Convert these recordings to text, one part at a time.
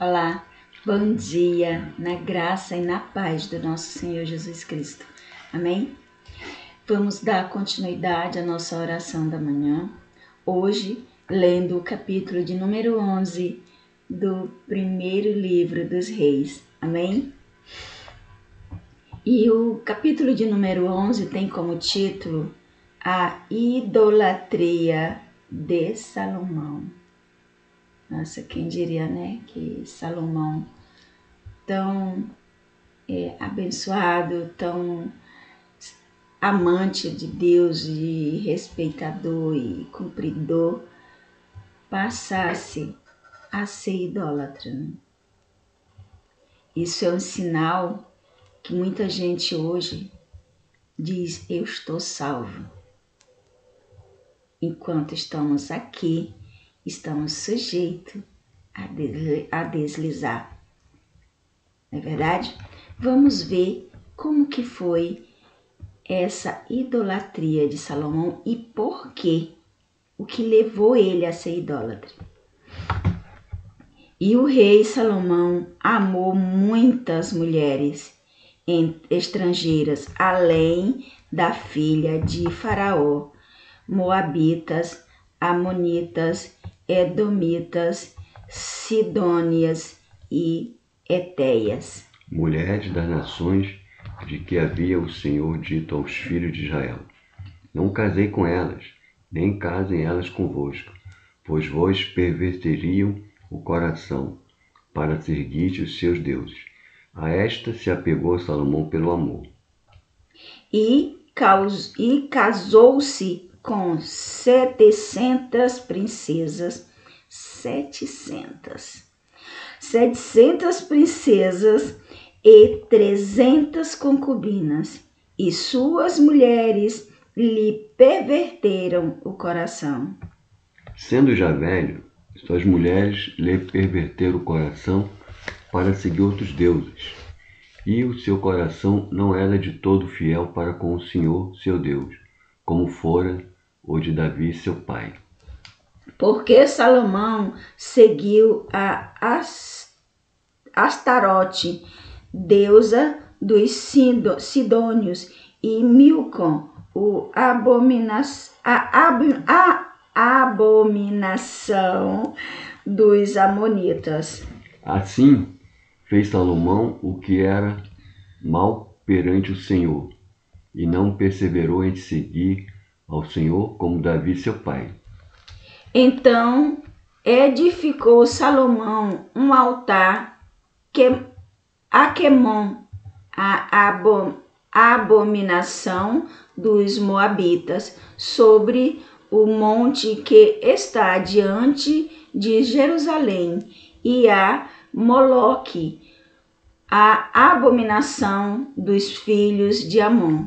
Olá, bom dia, na graça e na paz do nosso Senhor Jesus Cristo. Amém? Vamos dar continuidade à nossa oração da manhã, hoje lendo o capítulo de número 11 do primeiro livro dos Reis. Amém? E o capítulo de número 11 tem como título A Idolatria de Salomão. Nossa, quem diria, né, que Salomão, tão abençoado, tão amante de Deus e respeitador e cumpridor, passasse a ser idólatra. Isso é um sinal que muita gente hoje diz: eu estou salvo. Enquanto estamos aqui, estamos sujeitos a deslizar. Não é verdade? Vamos ver como que foi essa idolatria de Salomão e por quê, o que levou ele a ser idólatra. E o rei Salomão amou muitas mulheres estrangeiras, além da filha de Faraó, moabitas, amonitas, edomitas, sidônias e etéias. Mulheres das nações de que havia o Senhor dito aos filhos de Israel: não casei com elas, nem casem elas convosco, pois vos perverteriam o coração, para seguir os seus deuses. A esta se apegou Salomão pelo amor. E casou-se com 700 princesas, 700 princesas e 300 concubinas, e suas mulheres lhe perverteram o coração. Sendo já velho, suas mulheres lhe perverteram o coração para seguir outros deuses, e o seu coração não era de todo fiel para com o Senhor seu Deus, como fora o de Davi seu pai. Porque Salomão seguiu a Astarote, deusa dos Sidônios, e Milcom, a abominação dos amonitas. Assim fez Salomão o que era mal perante o Senhor, e não perseverou em seguir ao Senhor como Davi seu pai. Então edificou Salomão um altar a Quemon, a abominação dos moabitas, sobre o monte que está diante de Jerusalém, e a Moloque, a abominação dos filhos de Amon.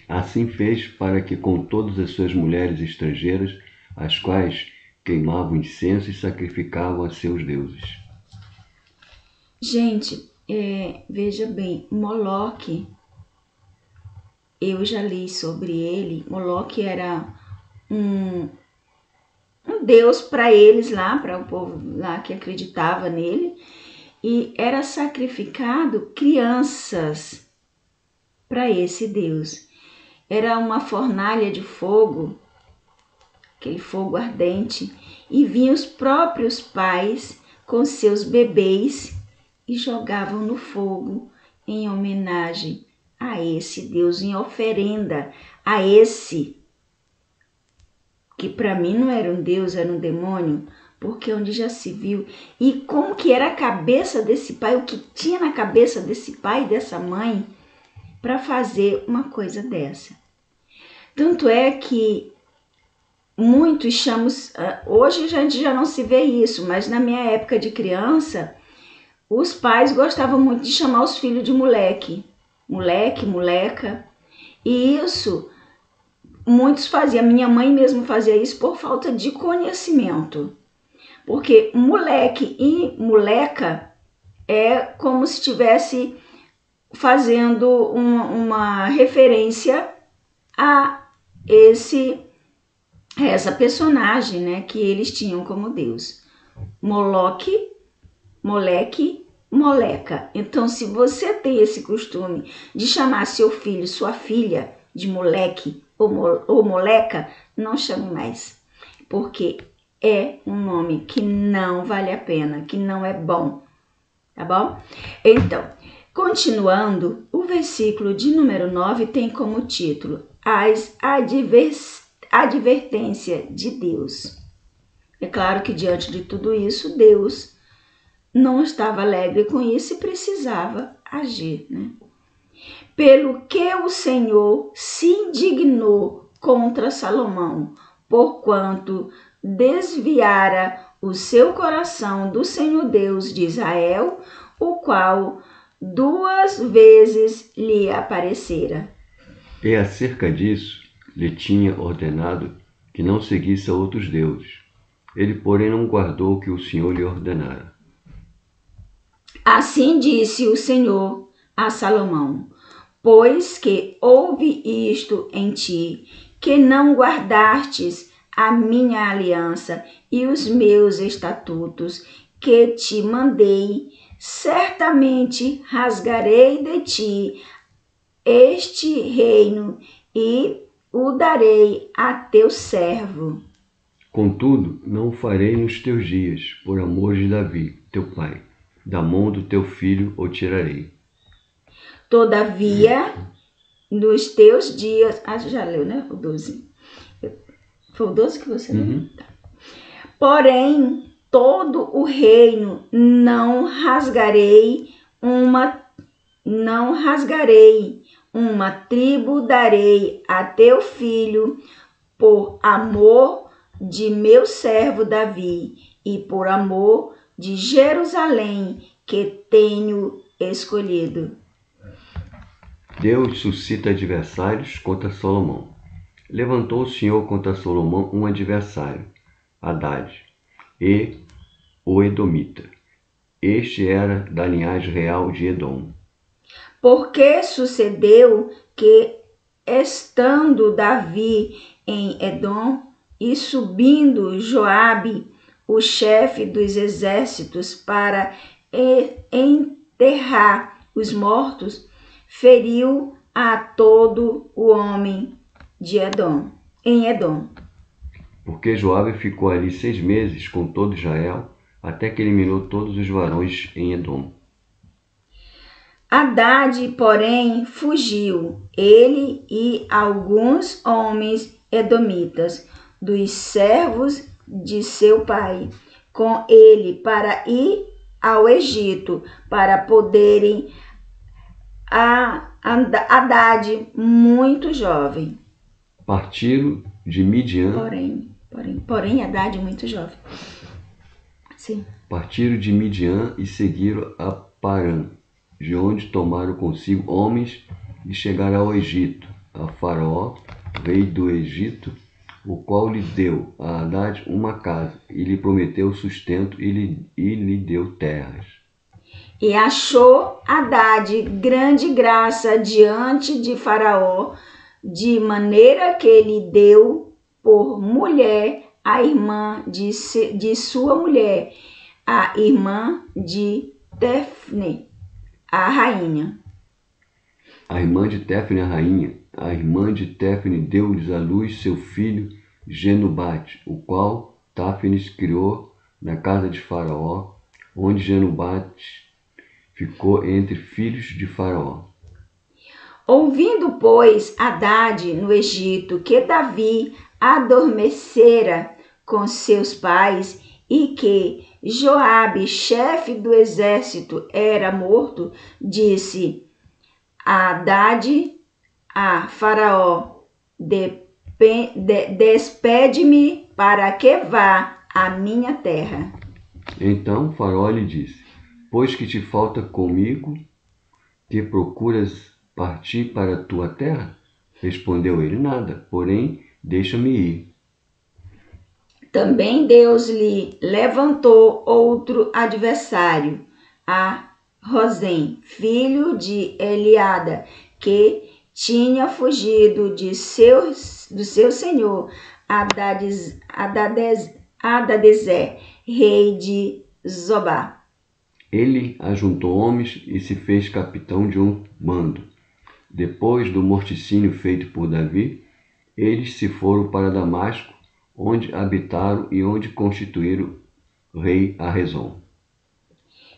Assim fez para que com todas as suas mulheres estrangeiras, as quais queimavam incenso e sacrificavam a seus deuses. Gente, veja bem, Moloque, eu já li sobre ele. Moloque era um deus para eles lá, para o povo lá que acreditava nele, e era sacrificado crianças para esse deus. Era uma fornalha de fogo, aquele fogo ardente, e vinham os próprios pais com seus bebês e jogavam no fogo em homenagem a esse Deus, em oferenda a esse, que para mim não era um Deus, era um demônio, porque onde já se viu. E como que era a cabeça desse pai, o que tinha na cabeça desse pai e dessa mãe para fazer uma coisa dessa. Tanto é que muitos chamam, hoje a gente já não se vê isso, mas na minha época de criança, os pais gostavam muito de chamar os filhos de moleque, moleca, e isso muitos faziam. Minha mãe mesmo fazia isso por falta de conhecimento, porque moleque e moleca é como se estivesse fazendo uma referência a essa personagem, né, que eles tinham como Deus. Moloque Moleque, moleca. Então, se você tem esse costume de chamar seu filho, sua filha de moleque ou moleca, não chame mais, porque é um nome que não vale a pena, que não é bom, tá bom? Então, continuando, o versículo de número 9 tem como título As advertências de Deus. É claro que diante de tudo isso, Deus não estava alegre com isso e precisava agir, né? Pelo que o Senhor se indignou contra Salomão, porquanto desviara o seu coração do Senhor Deus de Israel, o qual 2 vezes lhe aparecera. E acerca disso, lhe tinha ordenado que não seguisse a outros deuses. Ele, porém, não guardou o que o Senhor lhe ordenara. Assim disse o Senhor a Salomão: pois que houve isto em ti, que não guardastes a minha aliança e os meus estatutos, que te mandei, certamente rasgarei de ti este reino e o darei a teu servo. Contudo, não o farei nos teus dias, por amor de Davi, teu pai. Da mão do teu filho o tirarei. Todavia, nos teus dias... já leu, né? O 12. Foi o 12 que você leu? Tá. Porém, todo o reino não rasgarei, uma tribo darei a teu filho, por amor de meu servo Davi e por amor de Jerusalém, que tenho escolhido. Deus suscita adversários contra Salomão. Levantou o Senhor contra Salomão um adversário, Hadad, e o Edomita. Este era da linhagem real de Edom. Porque sucedeu que, estando Davi em Edom e subindo Joabe, o chefe dos exércitos, para enterrar os mortos, feriu a todo o homem de Edom, em Edom. Porque Joabe ficou ali 6 meses com todo Israel, até que eliminou todos os varões em Edom. Hadad, porém, fugiu, ele e alguns homens edomitas, dos servos de seu pai, com ele para ir ao Egito, para poderem Hadad, muito jovem. Partiram de Midian. Porém, Hadad, muito jovem. Sim. Partiram de Midian e seguiram a Parã, de onde tomaram consigo homens e chegaram ao Egito, a Faraó, rei do Egito, o qual lhe deu a Hadad uma casa, e lhe prometeu sustento e lhe deu terras. E achou Hadad grande graça diante de Faraó, de maneira que lhe deu por mulher a irmã de sua mulher, a irmã de Tefne, a rainha. A irmã de Tefne, a rainha, a irmã de Tefne deu-lhes à luz seu filho Genubate, o qual Táfnis criou na casa de Faraó, onde Genubate ficou entre filhos de Faraó. Ouvindo, pois, Hadad no Egito que Davi adormecera com seus pais e que Joabe, chefe do exército, era morto, disse Hadad a Faraó: despede-me para que vá à minha terra. Então Faraó lhe disse: pois que te falta comigo, que procuras partir para a tua terra? Respondeu ele: nada, porém deixa-me ir. Também Deus lhe levantou outro adversário, a Rosem, filho de Eliada, que tinha fugido do seu senhor Hadadezer, rei de Zobá. Ele ajuntou homens e se fez capitão de um bando. Depois do morticínio feito por Davi, eles se foram para Damasco, onde habitaram e onde constituíram rei a Rezon.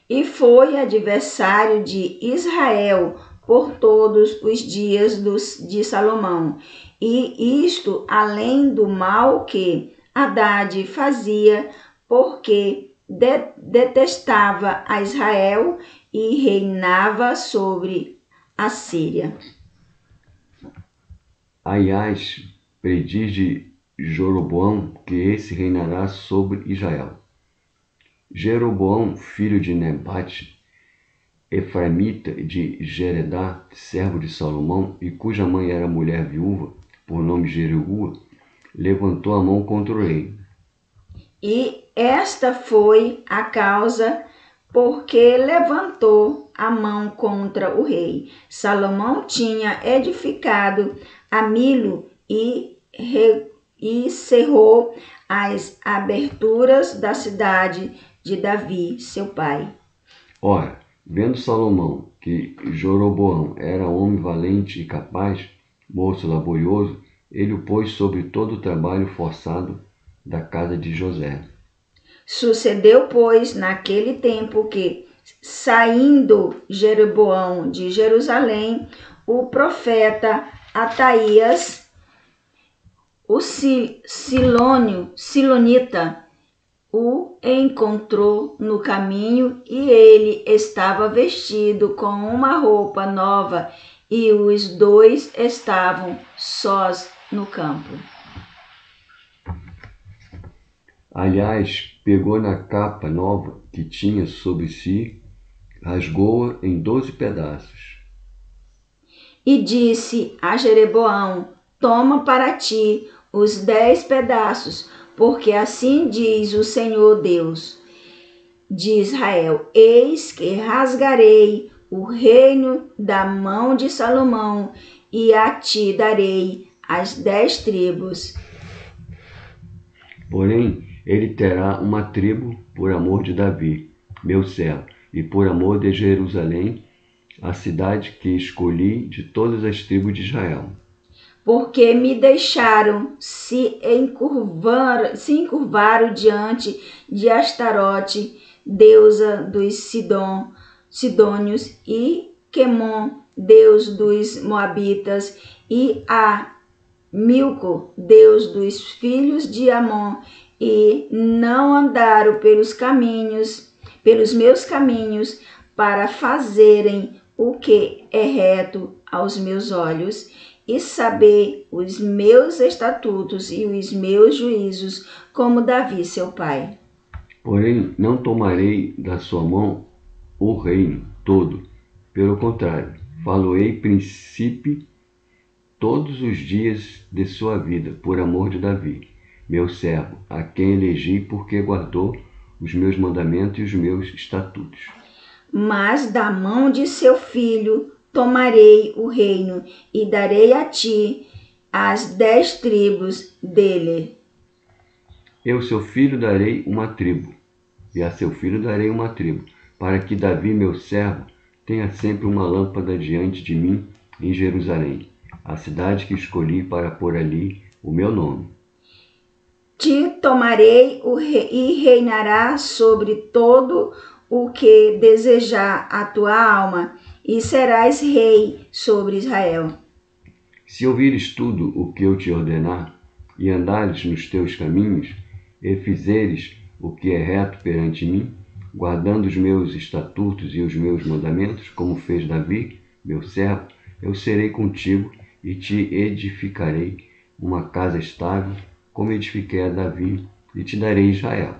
E foi adversário de Israel por todos os dias de Salomão. E isto além do mal que Hadade fazia, porque detestava a Israel e reinava sobre a Síria. Aias prediz de Jeroboão que esse reinará sobre Israel. Jeroboão, filho de Nebate, efraimita de Jeredá, servo de Salomão, e cuja mãe era mulher viúva, por nome Jeruú, levantou a mão contra o rei. E esta foi a causa porque levantou a mão contra o rei. Salomão tinha edificado a Milo e cerrou as aberturas da cidade de Davi, seu pai. Ora, vendo Salomão que Jeroboão era homem valente e capaz, moço laborioso, ele o pôs sobre todo o trabalho forçado da casa de José. Sucedeu, pois, naquele tempo que, saindo Jeroboão de Jerusalém, o profeta Ataías, o silonita, o encontrou no caminho e ele estava vestido com uma roupa nova e os dois estavam sós no campo. Aliás, pegou na capa nova que tinha sobre si, rasgou-a em 12 pedaços. E disse a Jeroboão: toma para ti os 10 pedaços, porque assim diz o Senhor Deus de Israel: eis que rasgarei o reino da mão de Salomão e a ti darei as 10 tribos. Porém, ele terá uma tribo por amor de Davi, meu servo, e por amor de Jerusalém, a cidade que escolhi de todas as tribos de Israel. Porque me deixaram se encurvaram diante de Astarote, deusa dos Sidônios, e Quemon, deus dos Moabitas, e a Milco, deus dos filhos de Amon, e não andaram pelos meus caminhos, para fazerem o que é reto aos meus olhos, e saber os meus estatutos e os meus juízos, como Davi, seu pai. Porém, não tomarei da sua mão o reino todo. Pelo contrário, falo-ei príncipe todos os dias de sua vida, por amor de Davi, meu servo, a quem elegi porque guardou os meus mandamentos e os meus estatutos. Mas da mão de seu filho tomarei o reino e darei a ti as 10 tribos dele. Eu, seu filho, darei uma tribo, e a seu filho darei uma tribo, para que Davi, meu servo, tenha sempre uma lâmpada diante de mim em Jerusalém, a cidade que escolhi para pôr ali o meu nome. Te tomarei e reinará sobre todo o que desejar a tua alma, e serás rei sobre Israel. Se ouvires tudo o que eu te ordenar, e andares nos teus caminhos, e fizeres o que é reto perante mim, guardando os meus estatutos e os meus mandamentos, como fez Davi, meu servo, eu serei contigo e te edificarei uma casa estável, como edifiquei a Davi, e te darei Israel.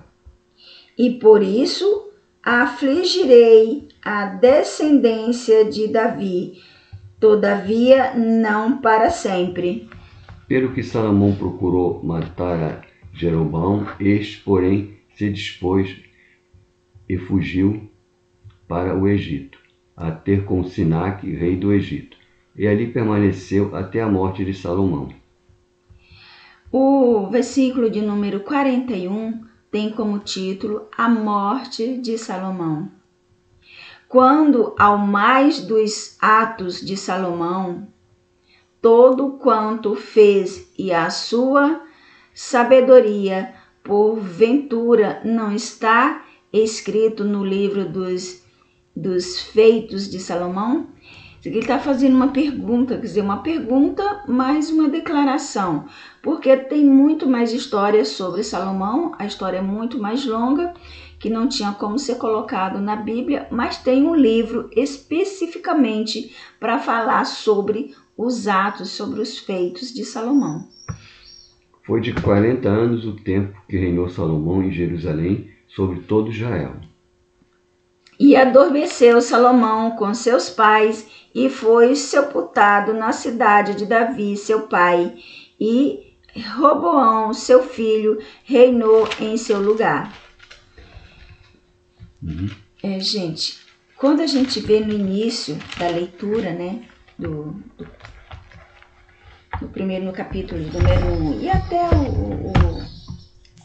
E por isso afligirei a descendência de Davi, todavia não para sempre. Pelo que Salomão procurou matar a Jeroboão, este, porém, se dispôs e fugiu para o Egito, a ter com Sinaque, rei do Egito, e ali permaneceu até a morte de Salomão. O versículo de número 41 tem como título A Morte de Salomão. quando ao mais dos atos de Salomão, todo quanto fez e a sua sabedoria, porventura, não está escrito no livro dos feitos de Salomão? Ele está fazendo uma pergunta, quer dizer, uma pergunta mais uma declaração, porque tem muito mais história sobre Salomão, a história é muito mais longa, que não tinha como ser colocado na Bíblia, mas tem um livro especificamente para falar sobre os atos, sobre os feitos de Salomão. Foi de 40 anos o tempo que reinou Salomão em Jerusalém sobre todo Israel. E adormeceu Salomão com seus pais e foi sepultado na cidade de Davi, seu pai, e Roboão, seu filho, reinou em seu lugar. Gente, quando a gente vê no início da leitura, né, no capítulo de número 1 e até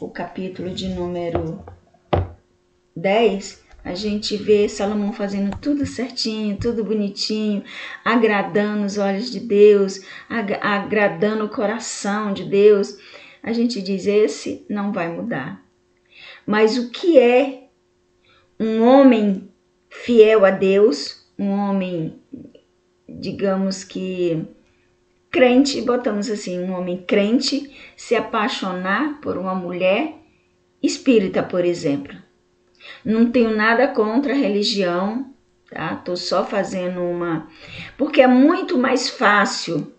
o capítulo de número 10, a gente vê Salomão fazendo tudo certinho, tudo bonitinho, agradando os olhos de Deus, agradando o coração de Deus. A gente diz, esse não vai mudar. Mas o que é um homem fiel a Deus, um homem, digamos que crente, botamos assim, um homem crente, se apaixonar por uma mulher espírita, por exemplo. Não tenho nada contra a religião, tá? Tô só fazendo porque é muito mais fácil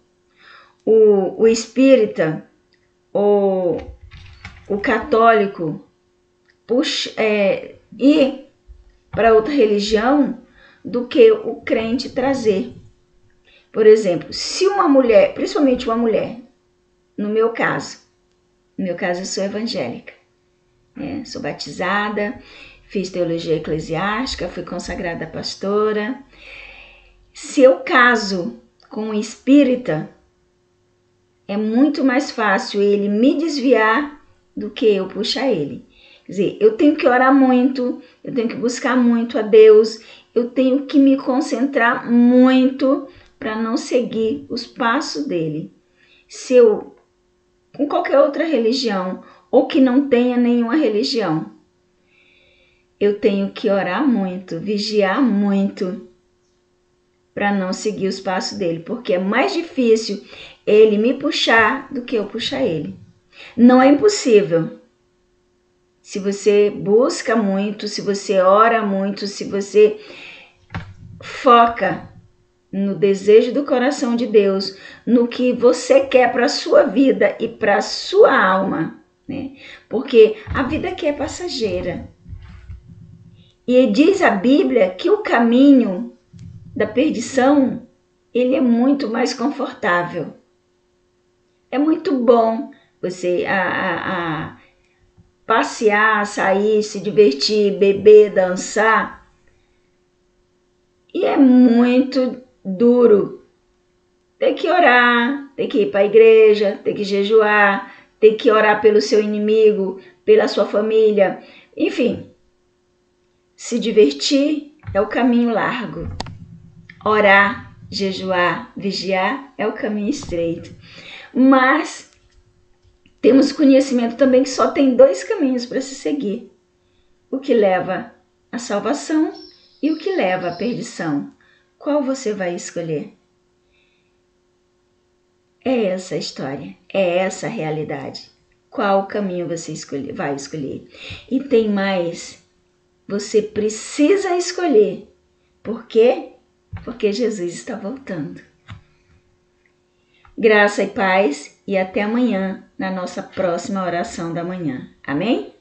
o espírita ou o católico ir para outra religião do que o crente trazer. Por exemplo, se uma mulher, principalmente uma mulher, no meu caso eu sou evangélica, né? Sou batizada, fiz teologia eclesiástica, fui consagrada pastora. Se eu caso com um espírita, é muito mais fácil ele me desviar do que eu puxar ele. Quer dizer, eu tenho que orar muito, eu tenho que buscar muito a Deus, eu tenho que me concentrar muito para não seguir os passos dele. Se eu, com qualquer outra religião, ou que não tenha nenhuma religião, eu tenho que orar muito, vigiar muito para não seguir os passos dele, porque é mais difícil ele me puxar do que eu puxar ele. Não é impossível. Se você busca muito, se você ora muito, se você foca no desejo do coração de Deus, no que você quer para a sua vida e para a sua alma, né? Porque a vida aqui é passageira. E diz a Bíblia que o caminho da perdição, ele é muito mais confortável. É muito bom você passear, sair, se divertir, beber, dançar. E é muito duro. Tem que orar, tem que ir para a igreja, tem que jejuar, tem que orar pelo seu inimigo, pela sua família, enfim. Se divertir é o caminho largo. Orar, jejuar, vigiar é o caminho estreito. Mas temos conhecimento também que só tem 2 caminhos para se seguir. O que leva à salvação e o que leva à perdição. Qual você vai escolher? É essa a história, é essa a realidade. Qual caminho você vai escolher? E tem mais, você precisa escolher. Por quê? Porque Jesus está voltando. Graça e paz e até amanhã na nossa próxima oração da manhã. Amém?